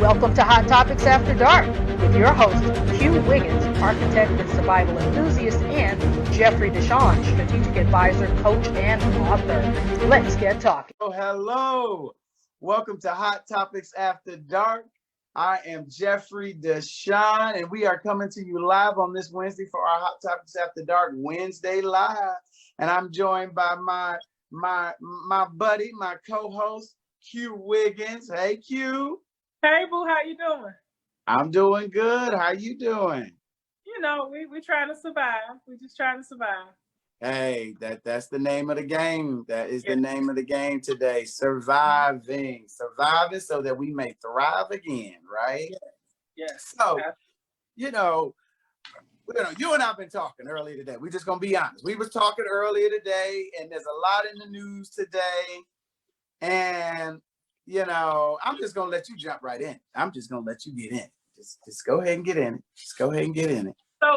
Welcome to Hot Topics After Dark with your host, Q Wiggins, architect and survival enthusiast, and Jeffrey DeShawn, strategic advisor, coach, and author. Let's get talking. Oh, hello. Welcome to Hot Topics After Dark. I am Jeffrey DeShawn, and we are coming to you live on this Wednesday for our Hot Topics After Dark Wednesday Live. And I'm joined by my buddy, my co-host, Q Wiggins. Hey, Q. Hey, boo, how you doing? I'm doing good. How you doing? You know, we trying to survive. We just trying to survive. Hey, that's the name of the game. That is the name of the game today. Surviving so that we may thrive again, right? Yes. So, you know, you and I have been talking earlier today. We're just gonna be honest. We was talking earlier today, and there's a lot in the news today. And you know, I'm just gonna let you jump right in. I'm just gonna let you get in. Just go ahead and get in it. Just go ahead and get in it.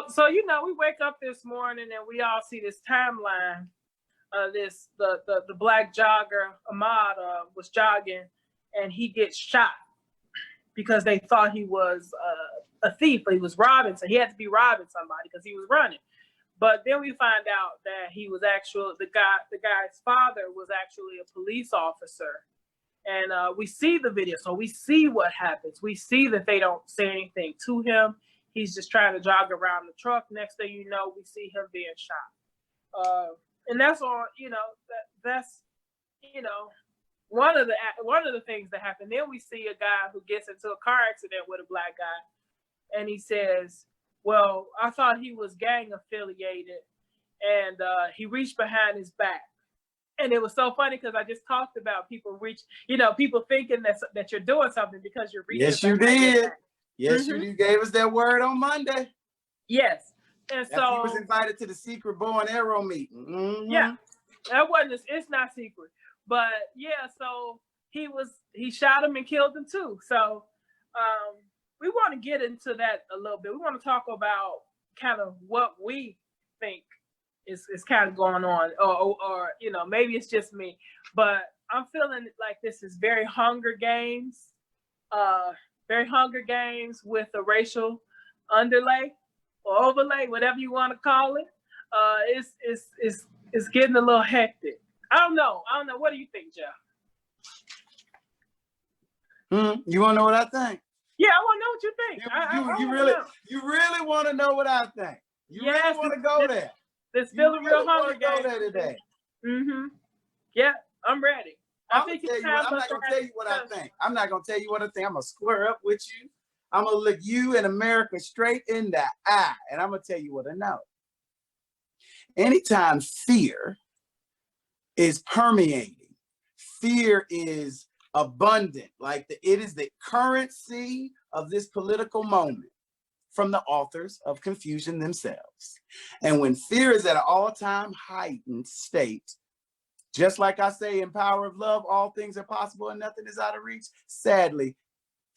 So you know, we wake up this morning and we all see this timeline. The black jogger Ahmad was jogging, and he gets shot because they thought he was a thief. He was robbing, so he had to be robbing somebody because he was running. But then we find out that he was the guy's father was actually a police officer. And we see the video, so we see what happens. We see that they don't say anything to him. He's just trying to jog around the truck. Next thing you know, we see him being shot. And that's all. You know, that's you know one of the things that happened. Then we see a guy who gets into a car accident with a black guy, and he says, "Well, I thought he was gang affiliated," and he reached behind his back. And it was so funny because I just talked about people thinking that you're doing something because you're reaching. Yes, you did. Yes, you gave us that word on Monday. Yes. And so he was invited to the secret bow and arrow meeting. Mm-hmm. Yeah. It's not secret. But yeah, so he shot him and killed him too. So we want to get into that a little bit. We want to talk about kind of what we think is kind of going on, or you know, maybe it's just me, but I'm feeling like this is very Hunger Games with a racial underlay or overlay, whatever you want to call it. It's getting a little hectic. I don't know. What do you think, Jeff? You want to know what I think? Yeah, I want to know what you think. You really want to know what I think? You really want to go there? There's still a real Hunger Games today. Mm-hmm. Yeah, I'm ready. I'm not gonna tell you what I think. I'm not gonna tell you what I think. I'm gonna square up with you. I'm gonna look you and America straight in the eye, and I'm gonna tell you what I know. Anytime fear is permeating, fear is abundant, it is the currency of this political moment, from the authors of confusion themselves. And when fear is at an all-time heightened state, just like I say in Power of Love, all things are possible and nothing is out of reach. Sadly,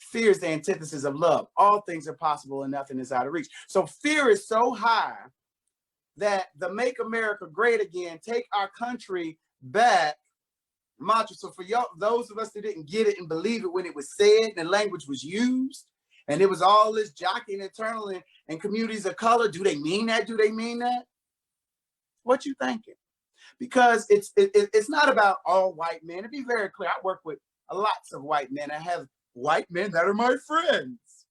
fear is the antithesis of love. All things are possible and nothing is out of reach. So fear is so high that the Make America Great Again, take our country back mantra. So for y'all, those of us that didn't get it and believe it when it was said and the language was used, and it was all this jockeying internally and communities of color. Do they mean that? Do they mean that? What you thinking? Because it's not about all white men. To be very clear, I work with lots of white men. I have white men that are my friends.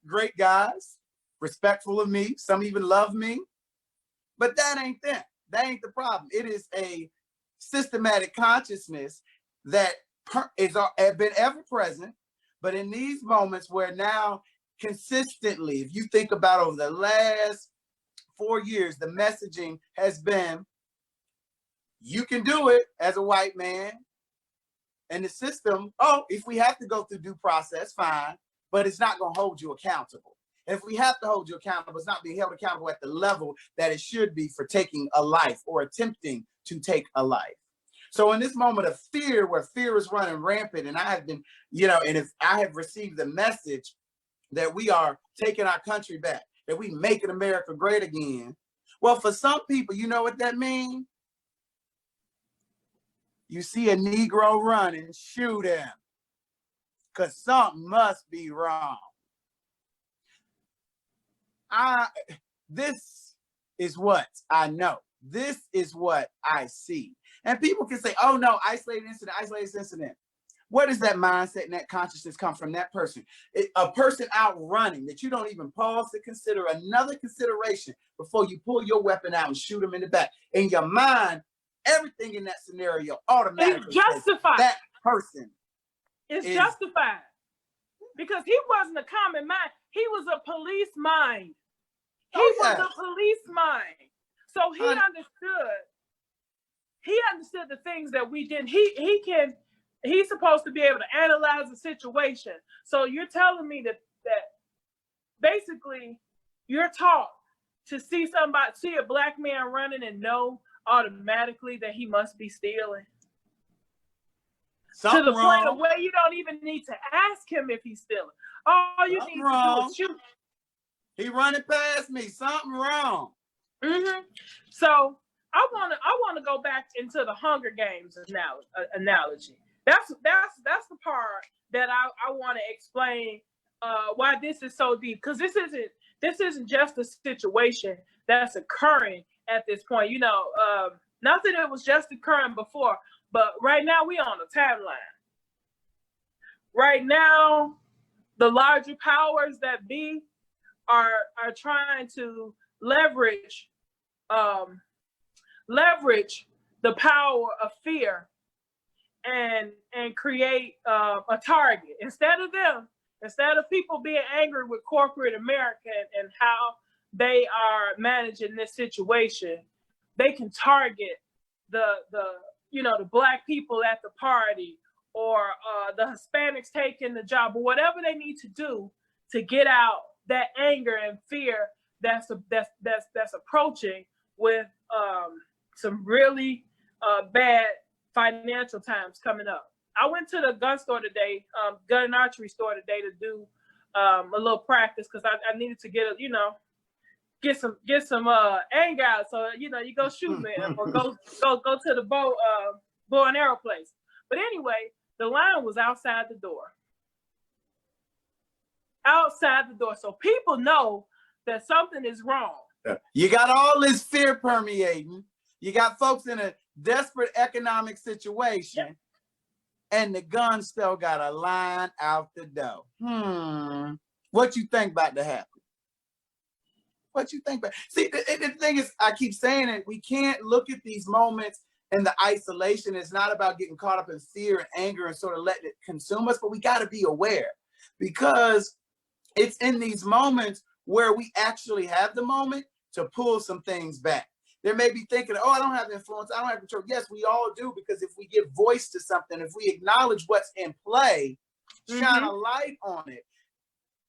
Great guys, respectful of me. Some even love me. But that ain't them. That ain't the problem. It is a systematic consciousness that has been ever present. But in these moments where now consistently, if you think about over the last 4 years, the messaging has been, you can do it as a white man. And the system, if we have to go through due process, fine, but it's not going to hold you accountable. And if we have to hold you accountable, it's not being held accountable at the level that it should be for taking a life or attempting to take a life. So in this moment of fear, where fear is running rampant, and I have been, and if I have received the message that we are taking our country back, that we making America great again. Well, for some people, you know what that means? You see a Negro running, shoot him. because something must be wrong. This is what I know. This is what I see. And people can say, oh no, isolated incident. Where does that mindset and that consciousness come from? That person, a person out running that you don't even pause to consider another consideration before you pull your weapon out and shoot them in the back. In your mind, everything in that scenario automatically justified. That person is justified because he wasn't a common mind. He was a police mind. He was a police mind. So he understood the things that we didn't. He's supposed to be able to analyze the situation. So you're telling me that basically you're taught to see a black man running and know automatically that he must be stealing. Something to the wrong. point of where you don't even need to ask him if he's stealing. All you need to do is shoot. He running past me. Something wrong. Mm-hmm. So I wanna go back into the Hunger Games analogy. That's the part that I want to explain why this is so deep, because this isn't just a situation that's occurring at this point. You know, not that it was just occurring before, but right now we on the timeline. Right now, the larger powers that be are trying to leverage the power of fear and create a target. Instead of people being angry with corporate America and how they are managing this situation, they can target the black people at the party, or the Hispanics taking the job, or whatever they need to do to get out that anger and fear that's approaching with some really bad financial times coming up. I went to the gun store today, gun and archery store today, to do a little practice because I needed to get some anger out. So you go shoot, man, or go to the bow and arrow place. But anyway, the line was outside the door. Outside the door, so people know that something is wrong. You got all this fear permeating. You got folks in a desperate economic situation, yep. And the gun still got a line out the door. What you think about to happen? What you think about? See, the thing is, I keep saying it, we can't look at these moments in the isolation. It's not about getting caught up in fear and anger and sort of letting it consume us, but we got to be aware, because it's in these moments where we actually have the moment to pull some things back. They may be thinking, oh, I don't have influence, I don't have control. Yes, we all do, because if we give voice to something, if we acknowledge what's in play, shine a light on it,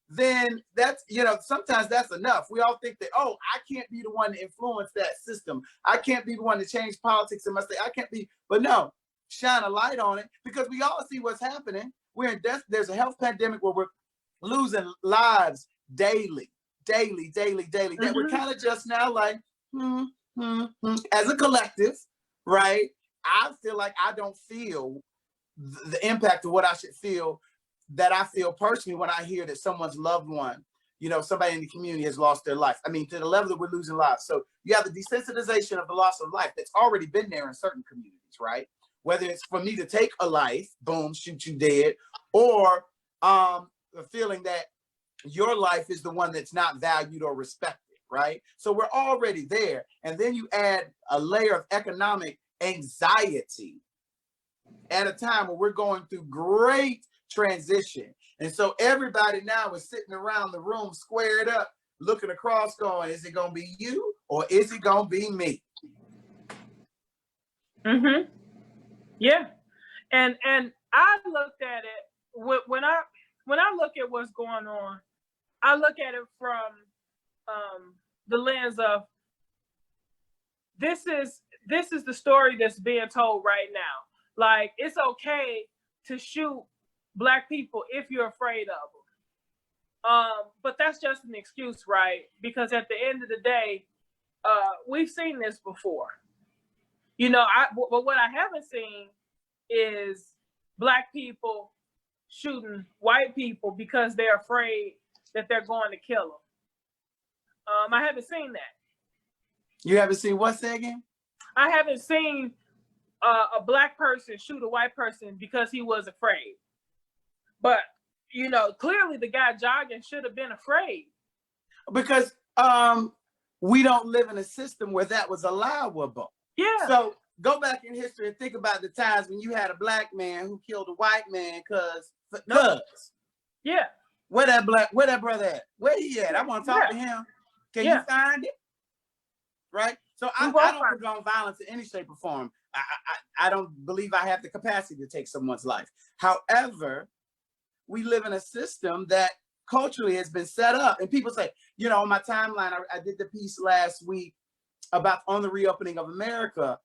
then that's, sometimes that's enough. We all think that, oh, I can't be the one to influence that system. I can't be the one to change politics in my state. I can't be, but no, shine a light on it, because we all see what's happening. We're in death. There's a health pandemic where we're losing lives daily. That we're kind of just now like, as a collective, right? I feel like I don't feel the impact of what I should feel, that I feel personally when I hear that someone's loved one, somebody in the community has lost their life. I mean, to the level that we're losing lives. So you have the desensitization of the loss of life that's already been there in certain communities, right? Whether it's for me to take a life, boom, shoot you dead, or the feeling that your life is the one that's not valued or respected, right? So we're already there. And then you add a layer of economic anxiety at a time where we're going through great transition. And so everybody now is sitting around the room squared up, looking across going, is it going to be you or is it going to be me? Yeah. And I looked at it when I look at what's going on, I look at it from the lens of this is the story that's being told right now. Like, it's okay to shoot Black people if you're afraid of them. But that's just an excuse, right? Because at the end of the day, we've seen this before. But what I haven't seen is Black people shooting white people because they're afraid that they're going to kill them. I haven't seen that. You haven't seen what, say again? I haven't seen a black person shoot a white person because he was afraid. But, you know, clearly the guy jogging should have been afraid. Because we don't live in a system where that was allowable. Yeah. So go back in history and think about the times when you had a black man who killed a white man because. Yeah. Where that brother at? Where he at? I want to talk to him. Can you find it? Right? So I don't condone violence in any shape or form. I don't believe I have the capacity to take someone's life. However, we live in a system that culturally has been set up. And people say, you know, on my timeline, I did the piece last week about on the reopening of America.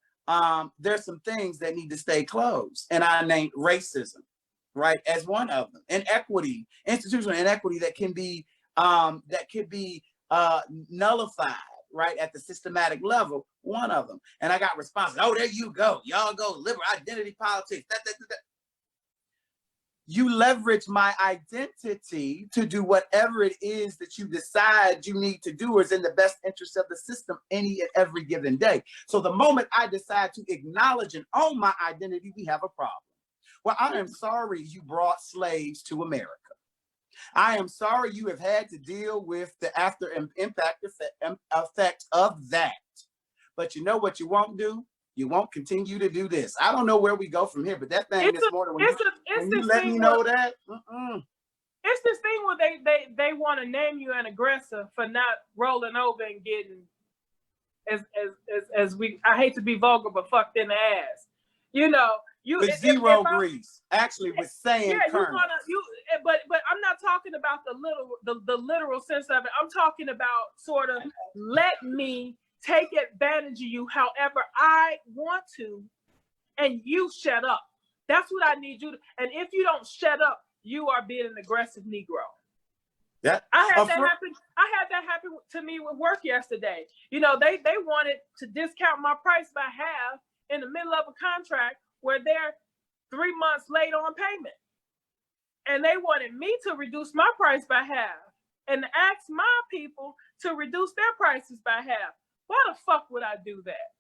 There's some things that need to stay closed. And I named racism, right, as one of them. Inequity, institutional inequity that can be nullified, right, at the systematic level, one of them. And I got responses. Oh, there you go. Y'all go liberal identity politics. That. You leverage my identity to do whatever it is that you decide you need to do is in the best interest of the system any and every given day. So the moment I decide to acknowledge and own my identity, we have a problem. Well, I am sorry you brought slaves to America. I am sorry you have had to deal with the after impact effect of that. But you know what you won't do? You won't continue to do this. I don't know where we go from here, but that thing this morning, when you let me know that. It's this thing where they want to name you an aggressor for not rolling over and getting, I hate to be vulgar, but fucked in the ass. You know, with zero grease, actually with sand kernels. But I'm not talking about the literal sense of it. I'm talking about sort of let me take advantage of you however I want to, and you shut up. That's what I need you to. And if you don't shut up, you are being an aggressive Negro. Yeah, I had that happen to me with work yesterday. You know, they wanted to discount my price by half in the middle of a contract where they're 3 months late on payment. And they wanted me to reduce my price by half and ask my people to reduce their prices by half. Why the fuck would I do that?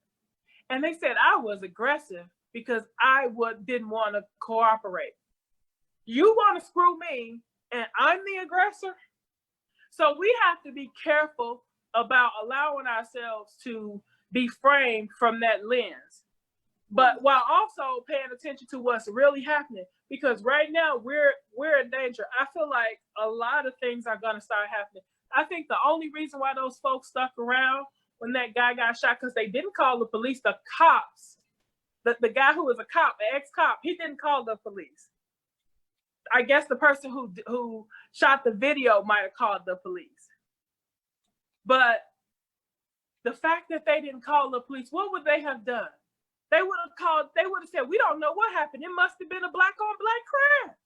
And they said I was aggressive because I didn't want to cooperate. You want to screw me and I'm the aggressor? So we have to be careful about allowing ourselves to be framed from that lens. But while also paying attention to what's really happening, because right now we're in danger. I feel like a lot of things are going to start happening. I think the only reason why those folks stuck around when that guy got shot, because they didn't call the police, the cops, the guy who was a cop, an ex-cop, he didn't call the police. I guess the person who shot the video might have called the police. But the fact that they didn't call the police, what would they have done? They would have said, we don't know what happened. It must have been a black on black crime.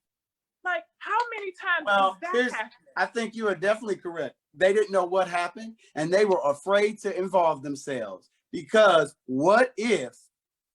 Like, how many times is that happening? I think you are definitely correct. They didn't know what happened and they were afraid to involve themselves, because what if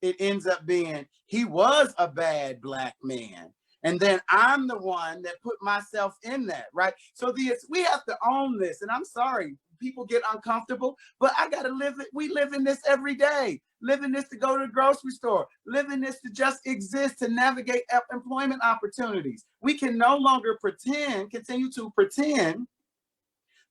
it ends up being he was a bad black man and then I'm the one that put myself in that, right? So we have to own this. And I'm sorry, people get uncomfortable, but I got to live it. We live in this every day. Live in this to go to the grocery store. Live in this to just exist, to navigate employment opportunities. We can no longer continue to pretend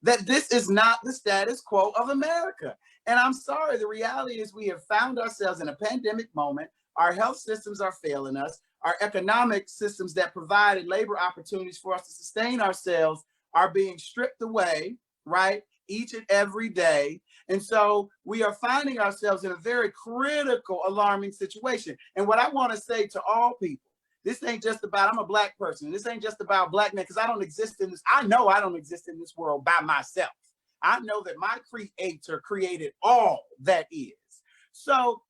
that this is not the status quo of America. And I'm sorry, the reality is we have found ourselves in a pandemic moment. Our health systems are failing us. Our economic systems that provided labor opportunities for us to sustain ourselves are being stripped away, right? Each and every day. And so we are finding ourselves in a very critical, alarming situation. And what I want to say to all people, this ain't just about, I'm a black person. This ain't just about black men, because I don't exist in this. I know I don't exist in this world by myself. I know that my creator created all that is. So,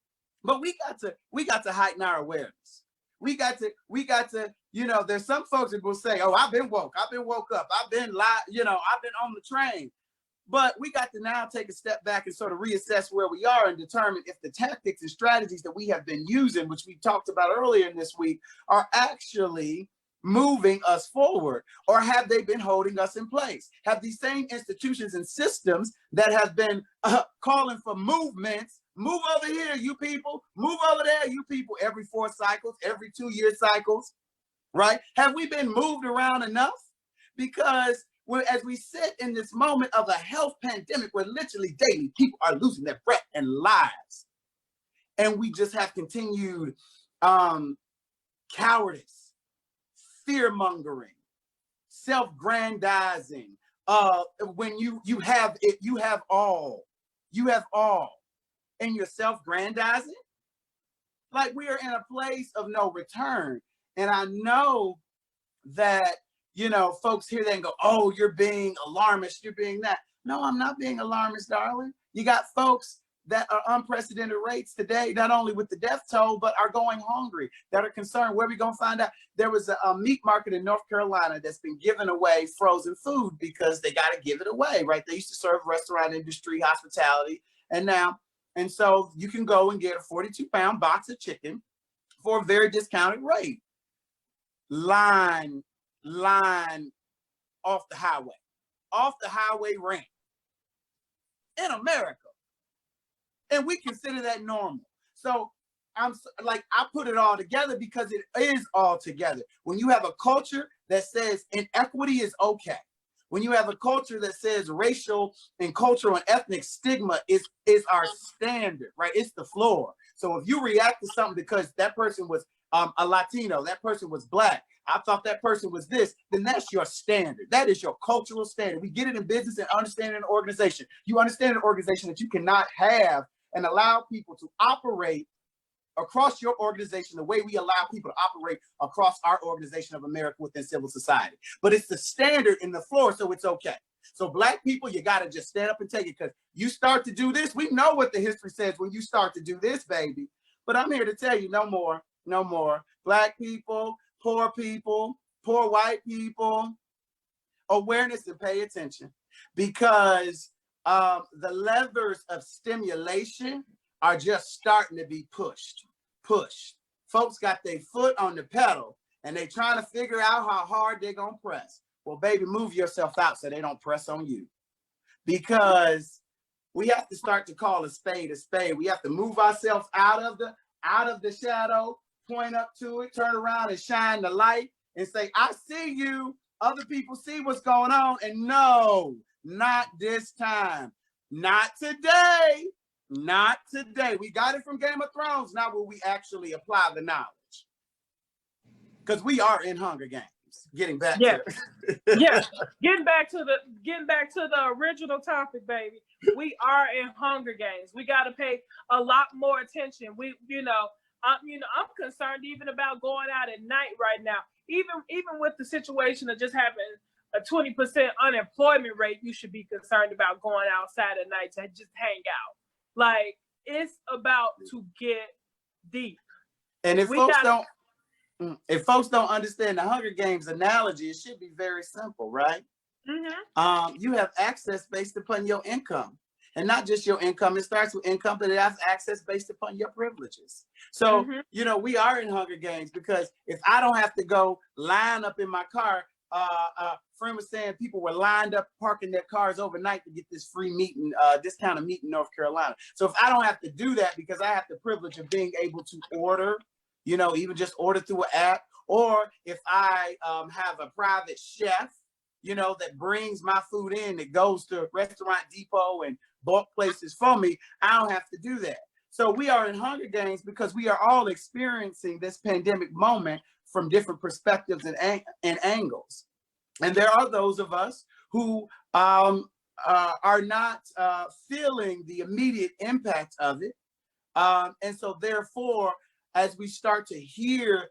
but we got to heighten our awareness. We got to, you know, there's some folks that will say, oh, I've been woke up. I've been I've been on the train. But we got to now take a step back and sort of reassess where we are and determine if the tactics and strategies that we have been using, which we talked about earlier in this week, are actually moving us forward, or have they been holding us in place? Have these same institutions and systems that have been calling for movements, move over here, you people, move over there, you people, every 4 cycles, every 2-year cycles, right? Have we been moved around enough? Because as we sit in this moment of a health pandemic where literally daily people are losing their breath and lives, and we just have continued cowardice, fear-mongering, self-grandizing. When you have it, you have all, and you're self-grandizing. Like, we are in a place of no return. And I know that, you know, folks hear that and go, oh, you're being alarmist, you're being that. No, I'm not being alarmist, darling. You got folks that are unprecedented rates today, not only with the death toll, but are going hungry, that are concerned. Where are we going to find out? There was a meat market in North Carolina that's been giving away frozen food because they got to give it away, right? They used to serve restaurant industry, hospitality, and so you can go and get a 42-pound box of chicken for a very discounted rate. Line off the highway ramp in America. And we consider that normal. So I put it all together because it is all together. When you have a culture that says inequity is okay, when you have a culture that says racial and cultural and ethnic stigma is our standard, right? It's the floor. So if you react to something because that person was a Latino, that person was Black, I thought that person was this, then that's your standard. That is your cultural standard. We get it in business and understand it in an organization. You understand an organization that you cannot have and allow people to operate across your organization the way we allow people to operate across our organization of America within civil society. But it's the standard in the floor, so it's okay. So Black people, you got to just stand up and take it, because you start to do this. We know what the history says when you start to do this, baby. But I'm here to tell you, no more, no more. Black people, poor white people, awareness and pay attention, because the levers of stimulation are just starting to be pushed. Folks got their foot on the pedal and they trying to figure out how hard they're gonna press. Well, baby, move yourself out so they don't press on you, because we have to start to call a spade a spade. We have to move ourselves out of the shadow, point up to it, turn around and shine the light and say, I see you. Other people see what's going on. And no, not this time. Not today. Not today. We got it from Game of Thrones. Now will we actually apply the knowledge? Because we are in Hunger Games. Getting back to getting back to the original topic, baby. We are in Hunger Games. We got to pay a lot more attention. I'm concerned even about going out at night right now. Even with the situation that just happened, a 20% unemployment rate, you should be concerned about going outside at night to just hang out. Like, it's about to get deep. And if folks don't understand the Hunger Games analogy, it should be very simple, right? Mm-hmm. You have access based upon your income. And not just your income, it starts with income, but it has access based upon your privileges. So, we are in Hunger Games, because if I don't have to go line up in my car, friend was saying people were lined up parking their cars overnight to get this free meat and discounted meat in North Carolina. So if I don't have to do that because I have the privilege of being able to order, even just order through an app, or if I have a private chef, that brings my food in, that goes to Restaurant Depot and bulk places for me, I don't have to do that. So we are in Hunger Games because we are all experiencing this pandemic moment from different perspectives and angles. And there are those of us who are not feeling the immediate impact of it. And so therefore, as we start to hear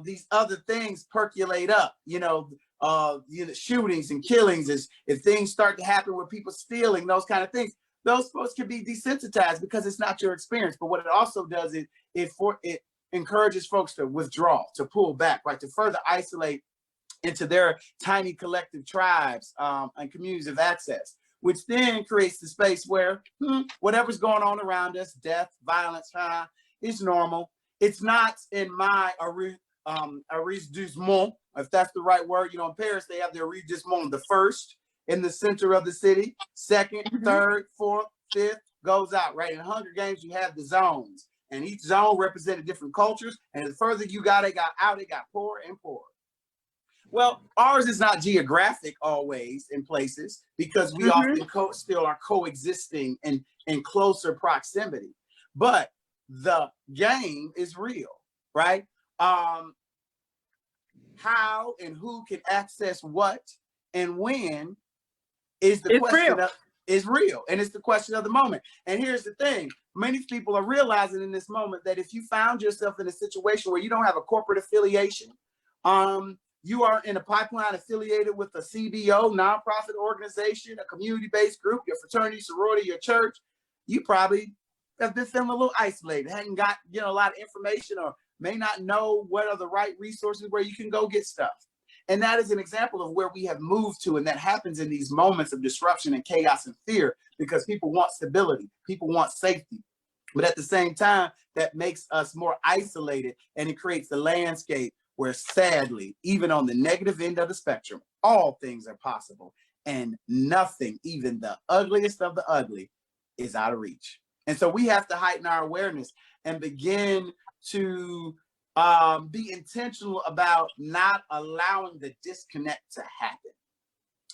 these other things percolate up, shootings and killings, if things start to happen with people stealing, those kind of things, those folks can be desensitized because it's not your experience. But what it also does is it encourages folks to withdraw, to pull back, right, to further isolate into their tiny collective tribes and communities of access, which then creates the space where whatever's going on around us, death, violence, is normal. It's not in my arrondissement, if that's the right word. You know, in Paris, they have their arrondissement, the first in the center of the city, second, third, fourth, fifth, goes out, right? In Hunger Games, you have the zones, and each zone represented different cultures, and the further you got, it got out, it got poorer and poorer. Well, ours is not geographic always in places, because we often still are coexisting in closer proximity. But the game is real, right? How and who can access what and when is the question is real. And it's the question of the moment. And here's the thing. Many people are realizing in this moment that if you found yourself in a situation where you don't have a corporate affiliation, you are in a pipeline affiliated with a CBO, nonprofit organization, a community-based group, your fraternity, sorority, your church, you probably have been feeling a little isolated, hadn't got, you know, a lot of information, or may not know what are the right resources where you can go get stuff. And that is an example of where we have moved to, and that happens in these moments of disruption and chaos and fear, because people want stability, people want safety. But at the same time, that makes us more isolated, and it creates a landscape where, sadly, even on the negative end of the spectrum, all things are possible, and nothing, even the ugliest of the ugly, is out of reach. And so we have to heighten our awareness and begin to be intentional about not allowing the disconnect to happen.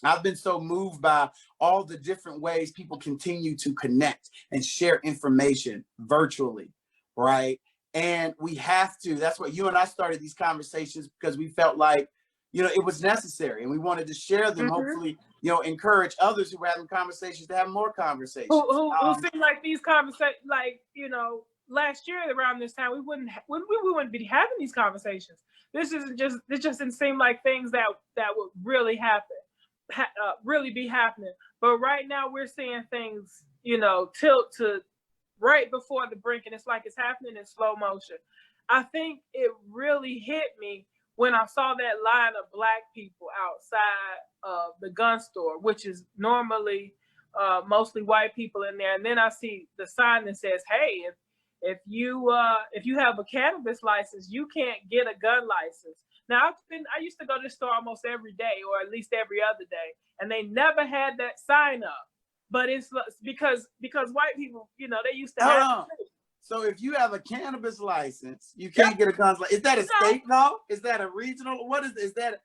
I've been so moved by all the different ways people continue to connect and share information virtually, right? And we have to, that's what you and I started these conversations, because we felt like, you know, it was necessary, and we wanted to share them, hopefully, you know, encourage others who were having conversations to have more conversations. Who seem like these conversations, like, you know, last year around this time, we wouldn't be having these conversations. This just didn't seem like things that would really happen, really be happening. But right now we're seeing things, you know, tilt to right before the brink, and it's like it's happening in slow motion. I think it really hit me when I saw that line of Black people outside of the gun store, which is normally mostly white people in there. And then I see the sign that says, hey, if you have a cannabis license, you can't get a gun license. Now, I used to go to the store almost every day, or at least every other day, and they never had that sign up. But it's because white people, you know, they used to have it. So if you have a cannabis license, you can't get a gun license. Is that a state law? Is that a regional? What is that?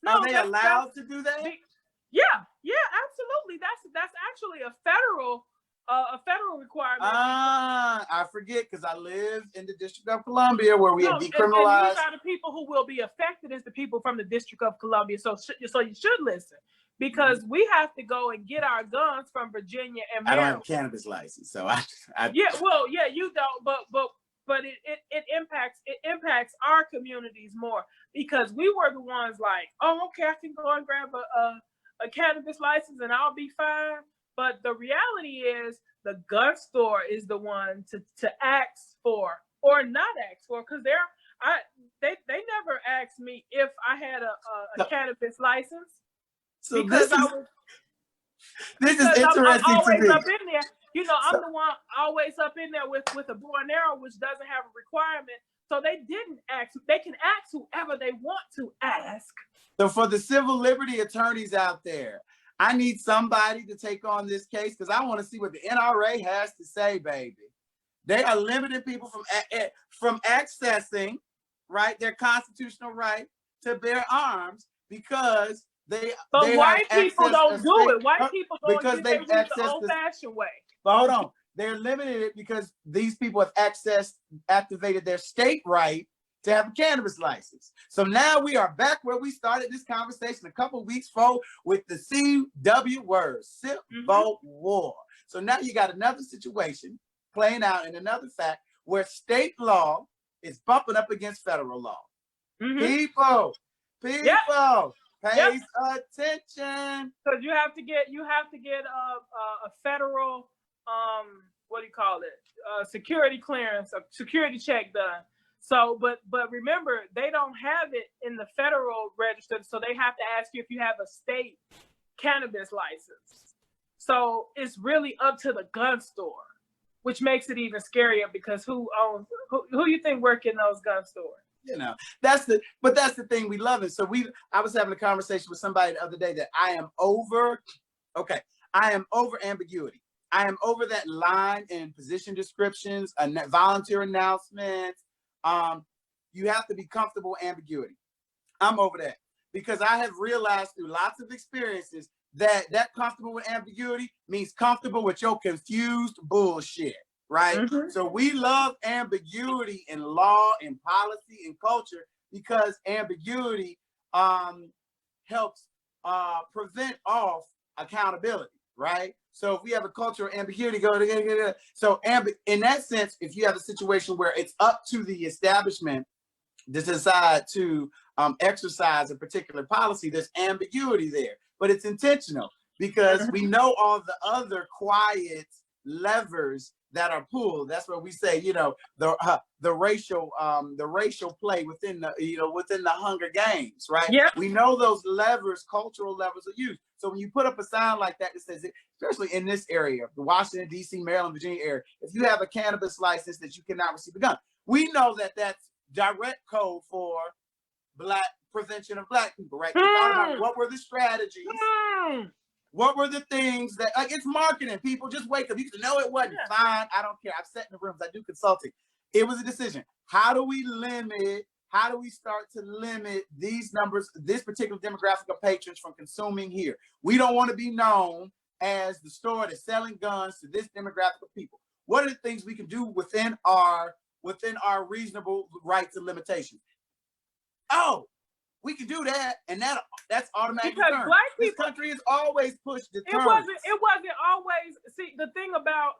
Are they allowed to do that? Yeah, absolutely. That's actually a federal requirement. I forget, because I live in the District of Columbia, where we have decriminalized. And these are the people who will be affected, is the people from the District of Columbia. So you should listen, because we have to go and get our guns from Virginia and Maryland. I don't have a cannabis license, so I you don't, but it impacts our communities more, because we were the ones like, oh, okay, I can go and grab a cannabis license and I'll be fine. But the reality is, the gun store is the one to ask for or not ask for, because they never asked me if I had a cannabis license. So because this is interesting I'm always to me. up in there. You know, I'm the one always up in there with a bow and arrow, which doesn't have a requirement. So they didn't ask. They can ask whoever they want to ask. So for the civil liberty attorneys out there, I need somebody to take on this case, because I want to see what the NRA has to say, baby. They are limiting people from accessing, right, their constitutional right to bear arms, because white people don't do it. White people go because and get it the old-fashioned way. But hold on, they're limiting it because these people have activated their state right to have a cannabis license. So now we are back where we started this conversation a couple of weeks ago with the CW word, civil war. So now you got another situation playing out in another fact where state law is bumping up against federal law. People, pays attention. Because you have to get a federal what do you call it? Security clearance, a security check done. So, but remember, they don't have it in the federal register, so they have to ask you if you have a state cannabis license. So it's really up to the gun store, which makes it even scarier, because who you think work in those gun stores? You know, that's the thing we love it. So I was having a conversation with somebody the other day that I am over ambiguity. I am over that line in position descriptions, volunteer announcements. You have to be comfortable with ambiguity. I'm over that because I have realized through lots of experiences that comfortable with ambiguity means comfortable with your confused bullshit. Right? Mm-hmm. So we love ambiguity in law, in policy, in culture, because ambiguity helps prevent off accountability, right? So if we have a culture of ambiguity, so in that sense, if you have a situation where it's up to the establishment to decide to exercise a particular policy, there's ambiguity there, but it's intentional because we know all the other quiet levers that are pulled. That's what we say, the racial play within the Hunger Games, right? Yep. We know those levers, cultural levers are used. So when you put up a sign like that says, especially in this area, the Washington, D.C., Maryland, Virginia area, if you have a cannabis license that you cannot receive a gun, we know that that's direct code for prevention of Black people, right? We thought about what were the strategies. What were the things that, like, it's marketing, people just wake up. You can know it wasn't fine. I don't care. I've sat in the rooms. I do consulting. It was a decision. How do we start to limit these numbers, this particular demographic of patrons from consuming here? We don't want to be known as the store that's selling guns to this demographic of people. What are the things we can do within our reasonable rights and limitations? Oh, we can do that, and that's automatic. Because deterrence. Black people, this country has always pushed deterrence. It wasn't always. See, the thing about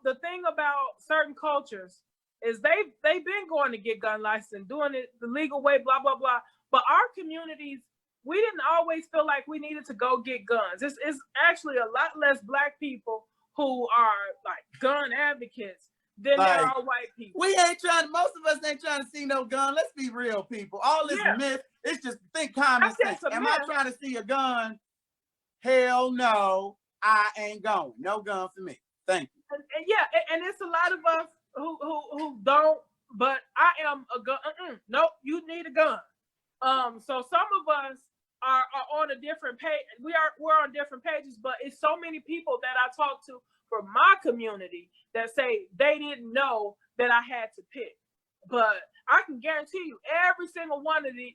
certain cultures is they've been going to get gun license, doing it the legal way, blah blah blah. But our communities, we didn't always feel like we needed to go get guns. It's actually a lot less Black people who are like gun advocates than there are white people. Most of us ain't trying to see no gun. Let's be real, people. All this myth, it's just think common sense. Am I trying to see a gun? Hell no, I ain't going. No gun for me. Thank you. And it's a lot of us who don't, but I am a gun. Nope, you need a gun. So some of us are on a different page. We're on different pages, but it's so many people that I talk to from my community that say they didn't know that I had to pick. But I can guarantee you, every single one of the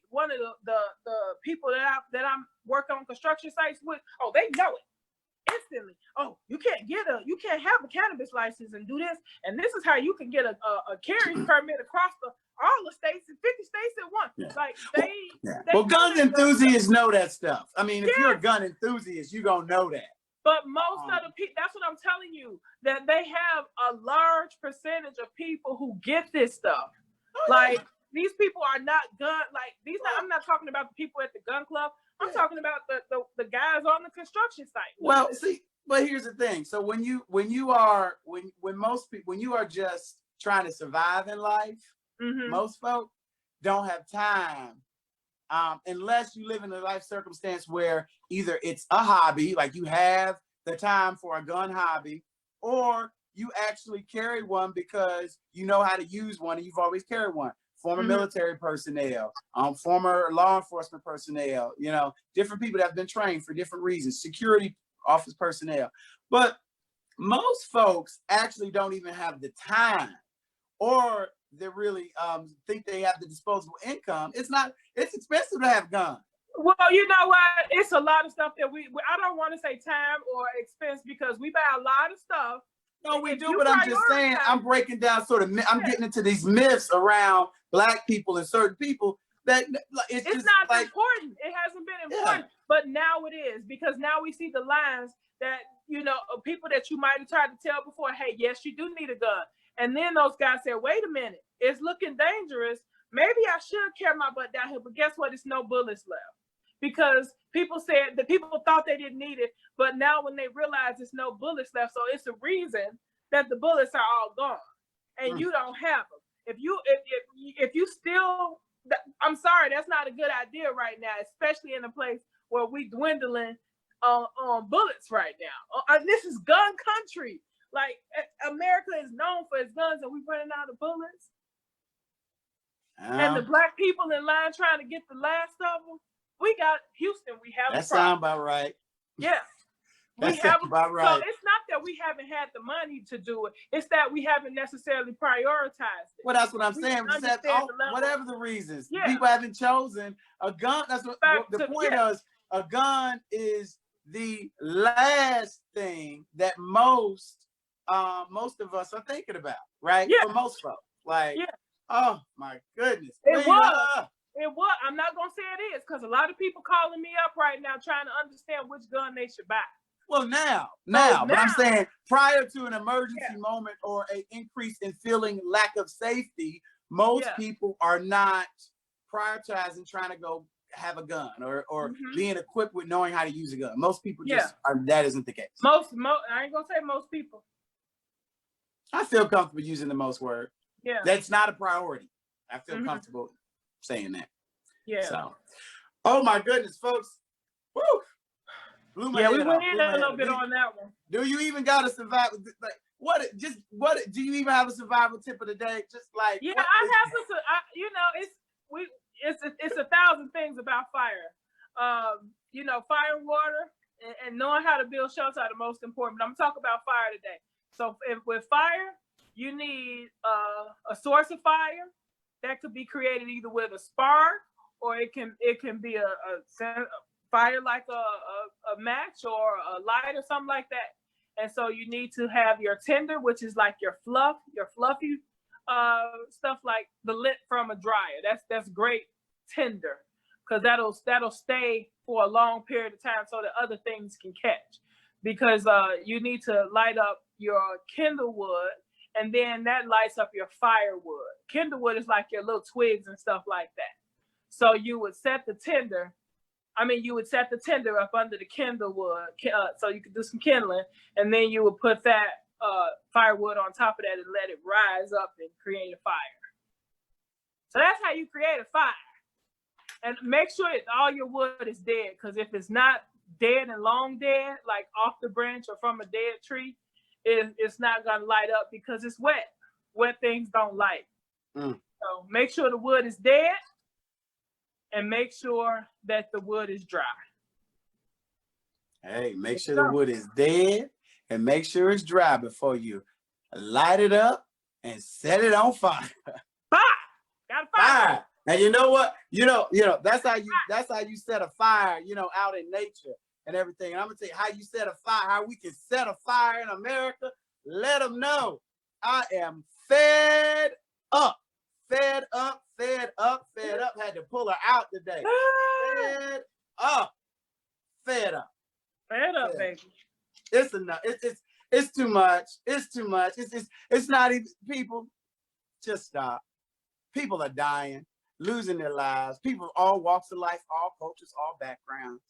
people that I'm working on construction sites with, oh, they know it instantly. Oh, you can't have a cannabis license and do this, and this is how you can get a carry permit across all the states and 50 states at once. Yeah. Like they gun enthusiasts know that stuff. I mean, if you're a gun enthusiast, you're gonna know that. But most of the people, that's what I'm telling you, that they have a large percentage of people who get this stuff. Like, these people are not I'm not talking about the people at the gun club. I'm talking about the guys on the construction site. Well, see, but here's the thing. So when you are just trying to survive in life, most folk don't have time. Unless you live in a life circumstance where either it's a hobby, like you have the time for a gun hobby, or you actually carry one because you know how to use one and you've always carried one. Former military personnel, former law enforcement personnel, different people that have been trained for different reasons, security office personnel. But most folks actually don't even have the time, or they really think they have the disposable income. It's expensive to have guns. Well, you know what? It's a lot of stuff that I don't want to say time or expense because we buy a lot of stuff. No, we do, but I'm just saying, I'm breaking down I'm getting into these myths around Black people and certain people that it's just not important. It hasn't been important, but now it is, because now we see the lines that, people that you might have tried to tell before, hey, yes, you do need a gun. And then those guys said, wait a minute, it's looking dangerous. Maybe I should carry my butt down here, but guess what? It's no bullets left. Because people thought they didn't need it, but now when they realize there's no bullets left, so it's a reason that the bullets are all gone, and you don't have them. If you still, I'm sorry, that's not a good idea right now, especially in a place where we dwindling on bullets right now. This is gun country. Like, America is known for its guns, and we're running out of bullets. and the black people in line trying to get the last of them. We got Houston. We have that a problem. sound about right. Yeah. That sound about right. So it's not that we haven't had the money to do it. It's that we haven't necessarily prioritized it. Well, that's what I'm saying. Whatever the reasons, people haven't chosen a gun. That's what the point is. A gun is the last thing that most of us are thinking about, right? Yeah. For most folks, like, oh my goodness, it was. I'm not gonna say it is, because a lot of people calling me up right now trying to understand which gun they should buy. Well, now, but I'm saying prior to an emergency moment or an increase in feeling lack of safety, most people are not prioritizing trying to go have a gun or being equipped with knowing how to use a gun. Most people just are. That isn't the case. Most I ain't gonna say most people. I feel comfortable using the most word. Yeah. That's not a priority. I feel comfortable saying that. Yeah. So, oh my goodness, folks. Woo! We went in a little bit on that one. Do you even got a survival? Like, what do you even have a survival tip of the day? Just like, I have to. It's 1,000 things about fire. Fire and water and knowing how to build shelters are the most important. But I'm gonna talk about fire today. So with fire, you need a source of fire that could be created either with a spark, or it can be a fire like a match or a light or something like that. And so you need to have your tinder, which is like your fluffy stuff, like the lint from a dryer. That's great tinder, because that'll stay for a long period of time so that other things can catch. Because you need to light up your kindle wood, and then that lights up your firewood. Kindle wood is like your little twigs and stuff like that. So you would set the tinder up under the kindle wood, so you could do some kindling, and then you would put that firewood on top of that and let it rise up and create a fire. So that's how you create a fire. And make sure that all your wood is dead, because if it's not dead and long dead, like off the branch or from a dead tree, it's not gonna light up because it's wet. Wet things don't light. So make sure the wood is dead, and make sure that the wood is dry. Hey, make sure the wood is dead and make sure it's dry before you light it up and set it on fire. Fire! Got a fire! And you know what? You know, that's how you set a fire, out in nature and everything. And I'm gonna tell you how you set a fire, how we can set a fire in America. Let them know I am fed up. Had to pull her out today. Fed up, baby. It's enough. It's too much. It's not even. People, just stop. People are dying, losing their lives. People of all walks of life, all cultures, all backgrounds.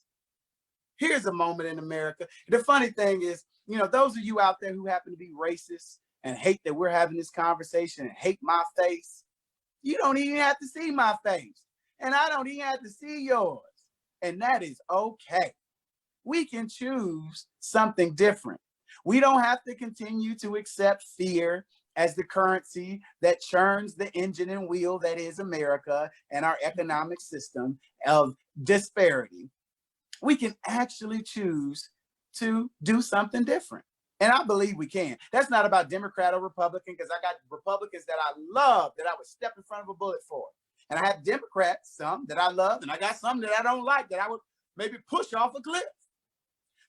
Here's a moment in America. The funny thing is, those of you out there who happen to be racist and hate that we're having this conversation and hate my face, you don't even have to see my face. And I don't even have to see yours. And that is okay. We can choose something different. We don't have to continue to accept fear as the currency that churns the engine and wheel that is America and our economic system of disparity. We can actually choose to do something different. And I believe we can. That's not about Democrat or Republican, because I got Republicans that I love that I would step in front of a bullet for. And I have Democrats, some that I love, and I got some that I don't like that I would maybe push off a cliff.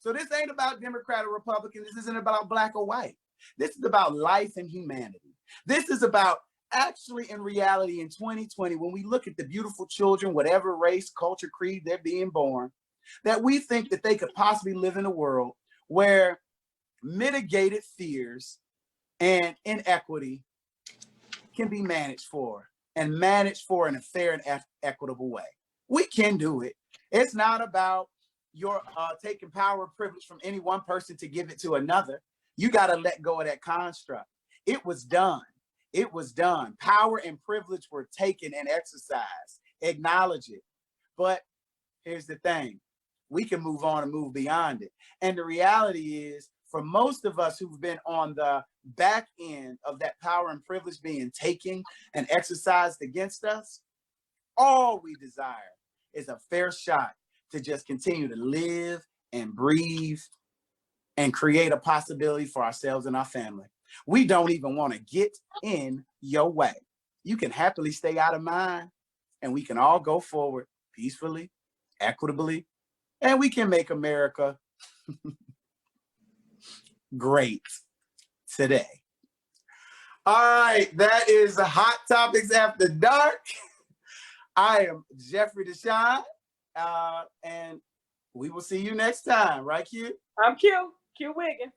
So this ain't about Democrat or Republican. This isn't about black or white. This is about life and humanity. This is about actually, in reality, in 2020, when we look at the beautiful children, whatever race, culture, creed they're being born, that we think that they could possibly live in a world where mitigated fears and inequity can be managed for in a fair and equitable way. We can do it. It's not about your taking power and privilege from any one person to give it to another. You got to let go of that construct. It was done. It was done. Power and privilege were taken and exercised. Acknowledge it. But here's the thing. We can move on and move beyond it. And the reality is, for most of us who've been on the back end of that power and privilege being taken and exercised against us, all we desire is a fair shot to just continue to live and breathe and create a possibility for ourselves and our family. We don't even want to get in your way. You can happily stay out of mine, and we can all go forward peacefully, equitably, and we can make America great today. All right, that is Hot Topics After Dark. I am Jeffrey DeShawn, and we will see you next time, right, Q? I'm Q Wiggins.